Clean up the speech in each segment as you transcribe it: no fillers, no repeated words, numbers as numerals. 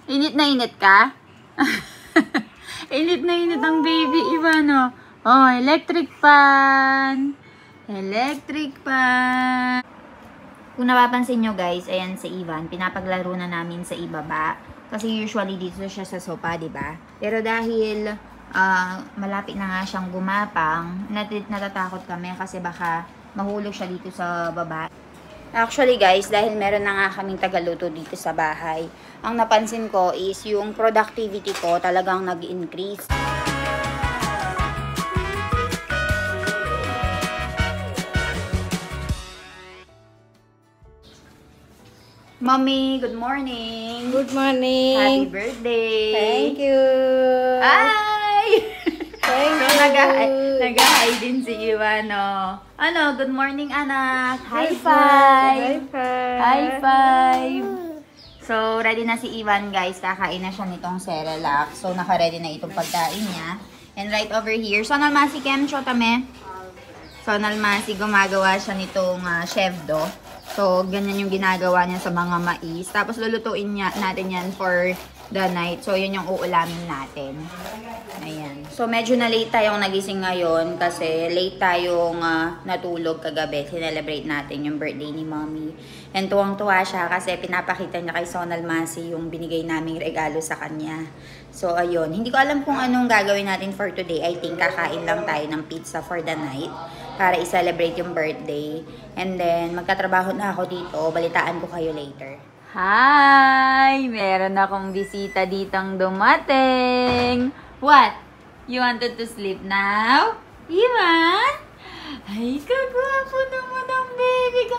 Init na init ka? Init na init ang baby Ivan, oh. Oh, electric fan. Electric fan. Kung napapansin nyo guys, ayan si Ivan, pinapaglaro na namin sa ibaba. Kasi usually dito siya sa sopa, diba? Pero dahil malapit na nga siyang gumapang, natatakot kami kasi baka mahulog siya dito sa baba. Actually guys, dahil meron na nga kaming tagaluto dito sa bahay, ang napansin ko is yung productivity ko talagang nag-increase. Mommy, good morning. Good morning. Happy birthday. Thank you. Ay! Thank you. Nag-hi din si Iwan, no? Ano, good morning, anak. High High five. five. High five. So, ready na si Iwan, guys. Kakain na siya nitong Cerelac. So, naka-ready na itong pagkain niya. And right over here, Sonal Masi Kemcho, tame. Sonal Masi, gumagawa siya nitong chefdo. So, ganyan yung ginagawa niya sa mga mais. Tapos, lulutuin natin yan for the night. So, yun yung uulamin natin. Ayan. So, medyo na late tayong nagising ngayon kasi late tayong natulog kagabi. Celebrate natin yung birthday ni Mommy. And tuwang-tuwa siya kasi pinapakita niya kay Sonal Masi yung binigay naming regalo sa kanya. So, ayun. Hindi ko alam kung anong gagawin natin for today. I think kakain lang tayo ng pizza for the night para i-celebrate yung birthday. And then, magtatrabaho na ako dito. Balitaan ko kayo later. Hi! Meron akong bisita ditong dumating. What? You wanted to sleep now? Iwan? Ay, kagwapo naman ang baby ko.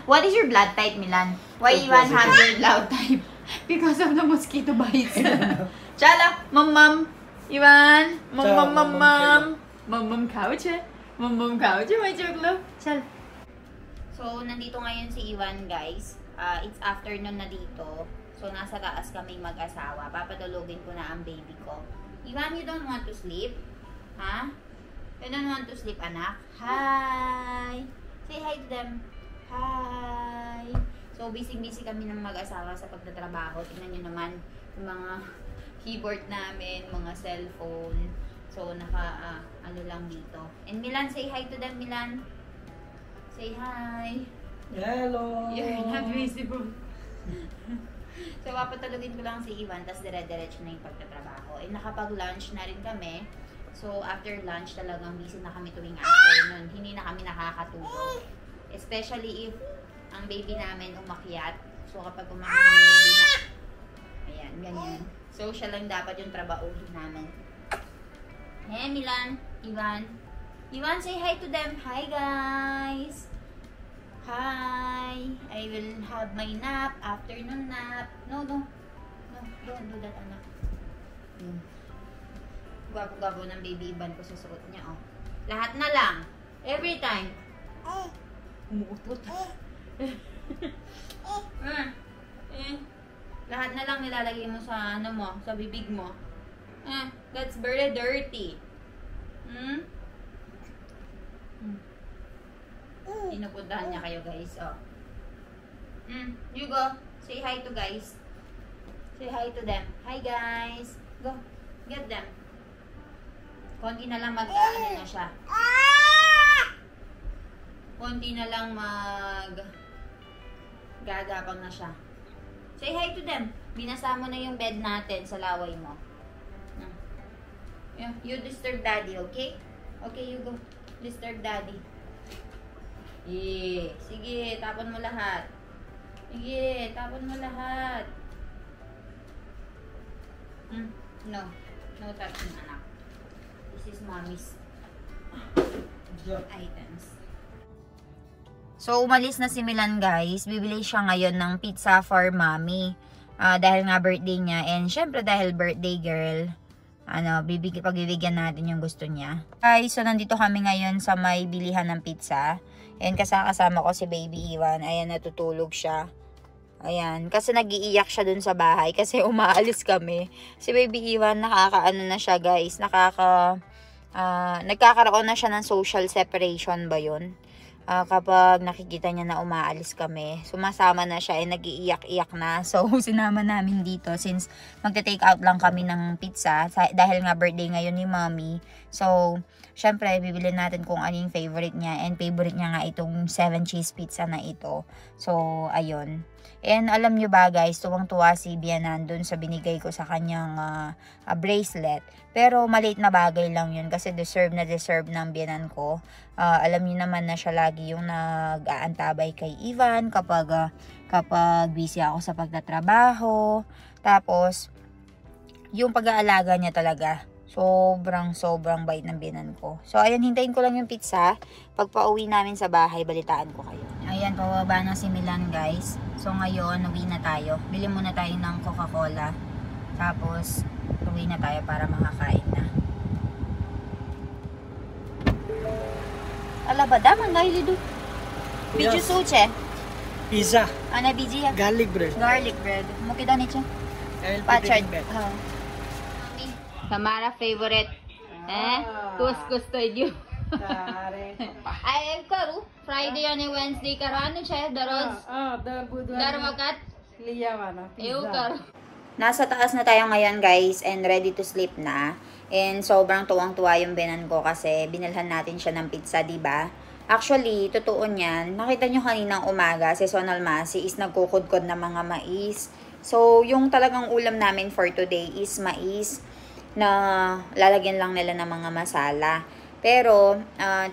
What is your blood type, Milan? Why Iwan have your blood type? Because of the mosquito bites. Chala, mom. Iwan, mom, couch. Mom, couch, may choklo. Chala. So, nandito ngayon si Iwan, guys. It's afternoon na dito. So, nasa taas kaming mag-asawa. Papadulogin ko na ang baby ko. Iwan, you don't want to sleep? Ha? You don't want to sleep, anak? Hi! Say hi to them. Hi! So, busy-busy kami ng mag-asawa sa pagtatrabaho. Tingnan nyo naman yung mga keyboard namin, mga cellphone. So, ano lang dito. And Milan, say hi to them, Milan. Say hi. Hello. You're not visible. So, papatalugin ko lang si Iwan, tapos dire-diretso na yung pagtatrabaho. Eh, nakapag-lunch na rin kami. So, after lunch, talagang busy na kami tuwing afternoon. Hindi na kami nakakatulog. Especially if ang baby namin umakyat. So, kapag umakyat ang baby na, ayan, ganyan. So, siya lang dapat yung trabahuhin namin. Hey, Milan, Iwan. Iwan, say hi to them. Hi, guys. Hi. I will have my nap, afternoon nap. No, don't do that, anak. Gwapo-gwapo ng baby Ivan ko sa suot niya, oh. Lahat na lang. Every time. Umuupot. Lahat na lang nilalagay mo sa ano mo, sa bibig mo. That's very dirty. Pinupuntahan niya kayo, guys. Oh. You go. Say hi to guys. Say hi to them. Hi, guys. Go. Get them. Konti na lang ano na siya. Konti na lang gagapang na siya. Say hi to them. Binasa mo na yung bed natin sa laway mo. You disturb daddy, okay? Okay, you go. Disturb daddy. Yeah. Sige, tapon mo lahat. Sige, tapon mo lahat. No. No touching, anak. This is mommy's items. So, umalis na si Milan, guys. Bibili siya ngayon ng pizza for mommy. Dahil nga birthday niya. And syempre dahil birthday girl, pagbibigyan natin yung gusto niya. Guys, so nandito kami ngayon sa may bilihan ng pizza. And kasama ko si baby Iwan. Ayan, natutulog siya. Ayan, kasi nag-iiyak siya dun sa bahay kasi umaalis kami. Si baby Iwan, nakakaano na siya, guys. Nagkakaroon na siya ng social separation ba yun? kapag nakikita niya na umaalis kami, sumasama na siya, nag-iiyak-iyak na. So, sinama namin dito since magta-take out lang kami ng pizza dahil nga birthday ngayon ni Mommy. So, syempre, bibili natin kung ano yung favorite niya, and favorite niya nga itong 7 cheese pizza na ito. So, ayun. And alam nyo ba guys, tuwang-tuwa si Bianan dun sa binigay ko sa kanyang bracelet. Pero maliit na bagay lang yun kasi deserve na deserve ng Bianan ko. Alam niyo naman na siya lagi yung nag-aantabay kay Ivan kapag busy ako sa pagtatrabaho. Tapos, yung pag-aalaga niya talaga. Sobrang bait ng Bianan ko. So, ayan, hintayin ko lang yung pizza. Pag pauwi namin sa bahay, balitaan ko kayo. Ayan, pababa na si Milan, guys. So, ngayon, uwi na tayo. Bili muna tayo ng Coca-Cola. Tapos, uwi na tayo para makakain na. Alabada, manggay do. Biju suche. Pizza. Ana biji ya? Garlic bread. Garlic bread. Mukida ni siya. Pachard. Samara favorite. Couscous to you. Ay, karo. Friday आणि Wednesday करो आणि शायद दररोज दर वक्त एव करो. Nasa taas na tayo ngayon guys and ready to sleep na. And sobrang tuwang-tuwa yung Bianan ko kasi binilhan natin siya ng pizza, diba? Actually, totoo niyan. Nakita nyo kaninang umaga si Sonal Masi is nagkukudkod ng mga mais. So, yung talagang ulam namin for today is mais na lalagyan lang nila ng mga masala. Pero,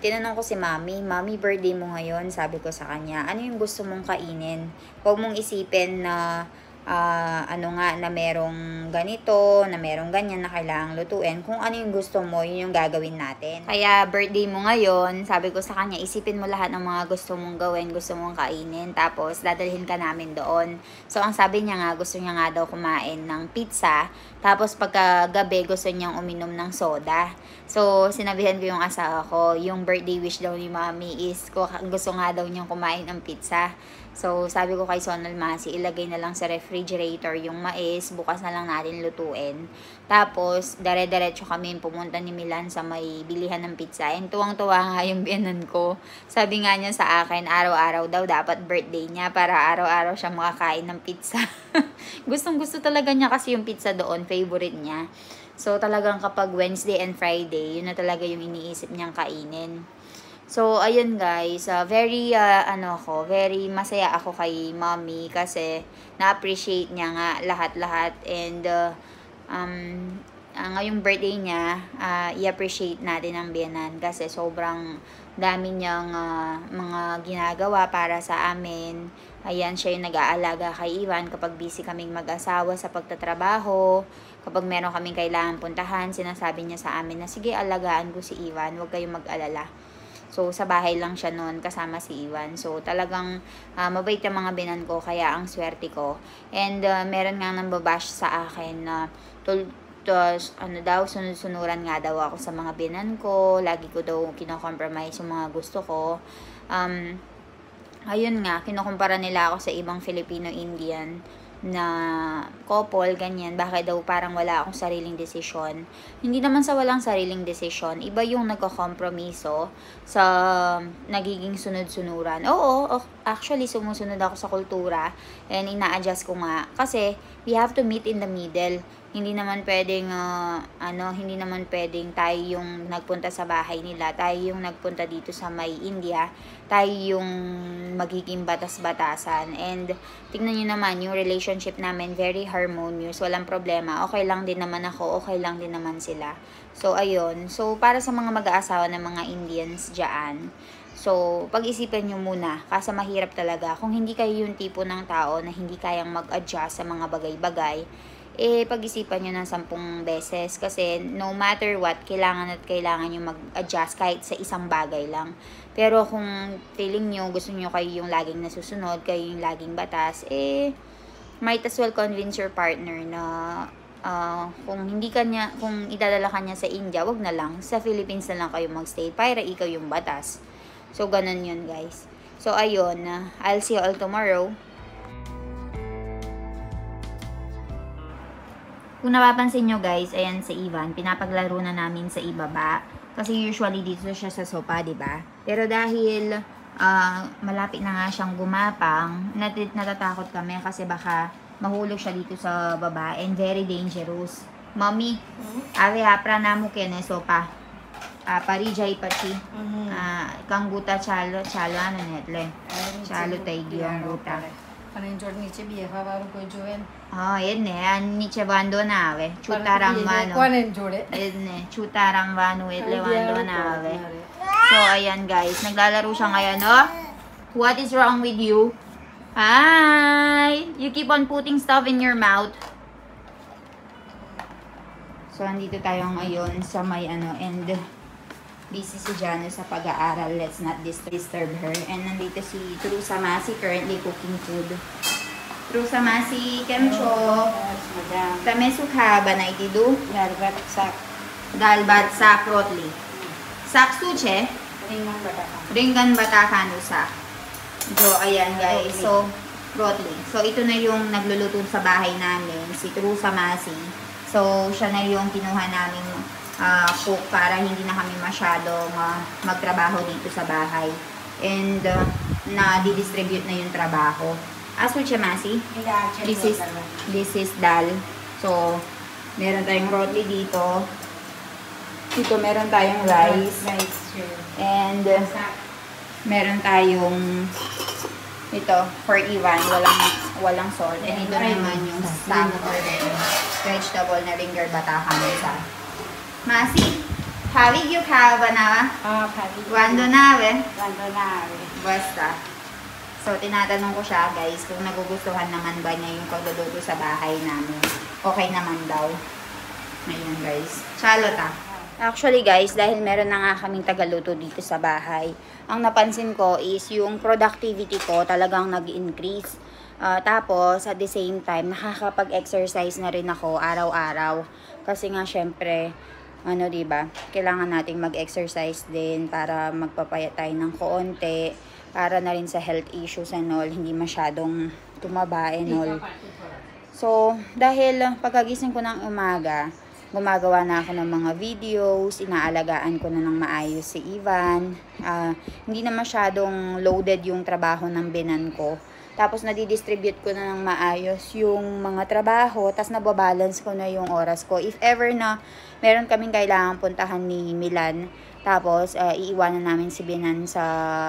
tinanong ko si Mami, Mami, birthday mo ngayon, sabi ko sa kanya, ano yung gusto mong kainin? Huwag mong isipin na, na merong ganito, na merong ganyan na kailangang lutuin. Kung ano yung gusto mo, yun yung gagawin natin. Kaya, birthday mo ngayon, sabi ko sa kanya, isipin mo lahat ng mga gusto mong gawin, gusto mong kainin, tapos dadalhin ka namin doon. So, ang sabi niya nga, gusto niya nga daw kumain ng pizza, tapos pagkagabi, gusto niyang uminom ng soda. So, sinabihan ko yung asawa ko, yung birthday wish daw ni Mami is gusto nga daw niyang kumain ng pizza. So, sabi ko kay Sonal Masi, ilagay na lang sa refrigerator yung mais, bukas na lang natin lutuin. Tapos, dare-diretso kami pumunta ni Milan sa may bilihan ng pizza. And tuwang-tuwa nga yung Bianan ko. Sabi nga niya sa akin, araw-araw daw dapat birthday niya para araw-araw siya makakain ng pizza. Gustong-gusto talaga niya kasi yung pizza doon, favorite niya. So, talagang kapag Wednesday and Friday, yun na talaga yung iniisip niyang kainin. So, ayun guys, very masaya ako kay Mommy kasi na-appreciate niya nga lahat-lahat and ngayong birthday niya, i-appreciate natin ang Bianan kasi sobrang dami niyang mga ginagawa para sa amin. Ayan, siya yung nag-aalaga kay Ivan kapag busy kaming mag-asawa sa pagtatrabaho. Kapag meron kaming kailangan puntahan, sinasabi niya sa amin na, sige, alagaan ko si Ivan, huwag kayong mag-alala. So, sa bahay lang siya noon kasama si Ivan. So, talagang mabait ang mga Bianan ko, kaya ang swerte ko. And meron nga nang babash sa akin na sunod-sunuran nga daw ako sa mga Bianan ko. Lagi ko daw kino-compromise yung mga gusto ko. Ayun nga, kinukumpara nila ako sa ibang Filipino-Indian na couple, ganyan. Bakit daw parang wala akong sariling desisyon? Hindi naman sa walang sariling desisyon. Iba yung nagko-kompromiso sa nagiging sunod-sunuran. Oo, actually, sumusunod ako sa kultura and ina-adjust ko nga. Kasi, we have to meet in the middle. Hindi naman pwedeng, hindi naman pwedeng tayo yung nagpunta sa bahay nila. Tayo yung nagpunta dito sa may India. Tayo yung magiging batas-batasan. And, tingnan nyo naman, yung relationship namin, very harmonious. Walang problema. Okay lang din naman ako. Okay lang din naman sila. So, ayun. So, para sa mga mag-aasawa ng mga Indians dyan, so, pag-isipan nyo muna. Kasi mahirap talaga. Kung hindi kayo yung tipo ng tao na hindi kayang mag-adjust sa mga bagay-bagay, pag-isipan nyo ng 10 beses kasi no matter what, kailangan nyo mag-adjust kahit sa isang bagay lang. Pero kung feeling nyo, gusto nyo kayo yung laging nasusunod, kayo yung laging batas, might as well convince your partner na kung idadala ka niya sa India, wag na lang. Sa Philippines na lang kayo magstay para ikaw yung batas. So, ganun yun guys. So, ayun. I'll see you all tomorrow. Kung napapansin nyo guys, ayan si Ivan, pinapaglaro na namin sa ibaba. Kasi usually dito siya sa sopa, diba? Pero dahil malapit na nga siyang gumapang. Natatakot kami kasi baka mahulog siya dito sa baba and very dangerous. Mommy, ave hapra namu kene sopa. Parijay pachi. Kangguta chalo ano netle. Chalo taigi ang guta. અને જોડ નીચે બેહવા વાળું કોઈ જોવે ને એ જ ને આ નીચે વાંધો ના આવે છૂટા રમવાનો કોને જોડે એ જ ને છૂટા રમવાનું એટલે વાંધો ના આવે. So ayan guys, naglalaro siya ngayon, no? What is wrong with you? Hi! You keep on putting stuff in your mouth. So andito tayo ngayon sa may and busy si Jano sa pag-aaral. Let's not disturb her. And nandito si Trusa Masi, currently cooking food. Trusa Masi, kemcho. Tame sukha banay tidu. Dal bat sak rotli. Sak suche. Ringan batakan sak. So ayan guys. So rotli. So ito na yung nagluluto sa bahay namin, si Trusa Masi. So siya na yung kinuha namin cook para hindi na kami masyadong magtrabaho dito sa bahay. And na-distribute na yung trabaho. Asul siya, Masi? This is dal. So, meron tayong roti dito. Dito meron tayong rice. And meron tayong ito, for Ivan, walang salt. And ito naman yung salmon or vegetable na ringer batakan sa Masi, hawi yung kawa ba na? Wando na, Basta. So, tinatanong ko siya, guys, kung nagugustuhan naman ba niya yung pagluluto sa bahay namin. Okay naman daw. Ayun, guys. Chalota. Actually, guys, dahil meron na nga kaming tagaluto dito sa bahay, ang napansin ko is yung productivity ko talagang nag-increase. Tapos, at the same time, nakakapag-exercise na rin ako araw-araw. Kasi nga, syempre, diba? Kailangan nating mag-exercise din para magpapayat tayo ng konti, para na rin sa health issues and all, hindi masyadong tumaba and all. So, dahil pagkagising ko ng umaga, gumagawa na ako ng mga videos, inaalagaan ko na ng maayos si Ivan. Hindi na masyadong loaded yung trabaho ng binan ko. Tapos, nadidistribute ko na ng maayos yung mga trabaho. Tapos, nababalance ko na yung oras ko. If ever na meron kaming kailangan puntahan ni Milan, tapos, iiwanan namin si Binan sa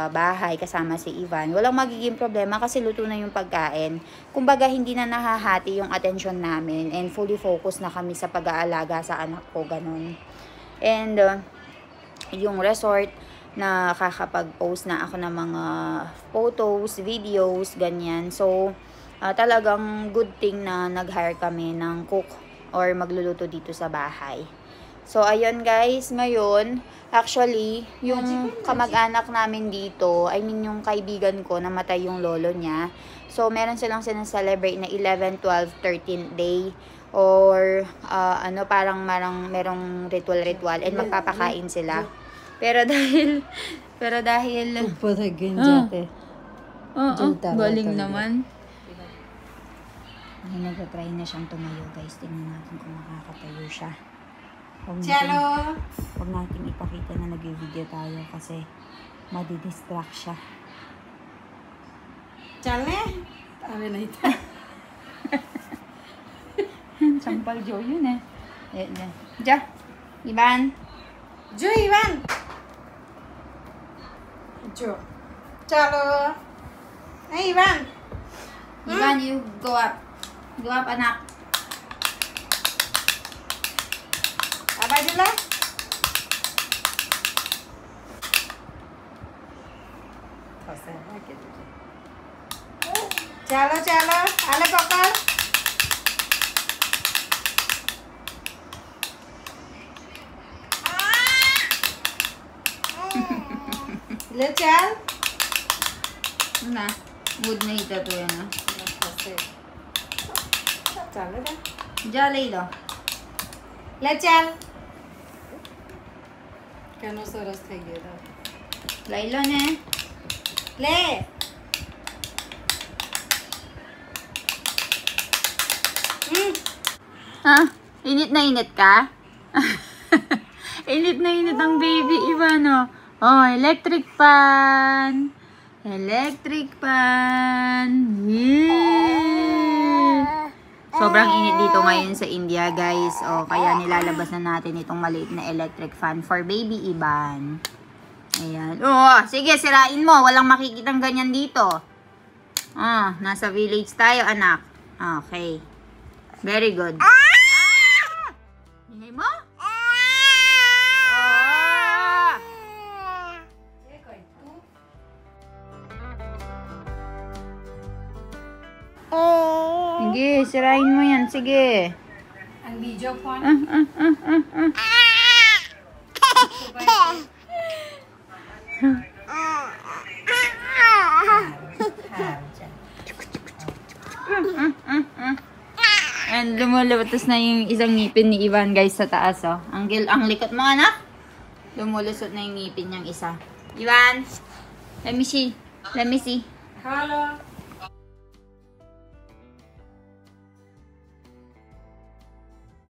bahay kasama si Ivan, walang magiging problema kasi luto na yung pagkain. Kumbaga, hindi na nahahati yung atensyon namin and fully focus na kami sa pag-aalaga sa anak ko, ganun. And, yung resort, nakakapag-post na ako ng mga photos, videos, ganyan. So, talagang good thing na nag-hire kami ng cook or magluluto dito sa bahay. So, ayun guys, ngayon, actually, yung kamag-anak namin dito, I mean yung kaibigan ko, namatay yung lolo niya. So, meron silang sinaselebrate na 11, 12, 13th day. Or, parang merong ritual and magpapakain sila. Pero dahil galing naman. Nagtatry na siyang tumayo, guys. Tingnan natin kung makakatayo siya. Huwag natin ipakita na nag-video tayo kasi madidistract siya. Chale? Tama na ito. Sampal Jo yun eh. Ja, Ivan. Jo, Ivan. Jo. Chalo. Hey, Ivan. Ivan, you go up. Go up, anak. Apa dulu? Chalo, chalo. Ale pokok. Le chal. Na, mood na ito to yan. Chalo dah. Ja, lay daw. Le chal. Kano soras થઈ ગયો તો લઈ લો ને લે init na init ka? Init na init ang baby Ivan, oh. Oh, electric fan. Electric fan. Yeah. Sobrang init dito ngayon sa India, guys. O, kaya nilalabas na natin itong maliit na electric fan for baby Ivan. Ayan. Oh, sige, sirain mo. Walang makikitang ganyan dito. Ah, nasa village tayo, anak. Okay. Very good. Ingay mo? Sige, sirain mo yan. Sige. Ang video phone. And lumulutos na yung isang ngipin ni Ivan, guys, sa taas, oh. Ang likot mo, anak. Lumulusot na yung ngipin niyang isa. Ivan, let me see. Let me see. Hello.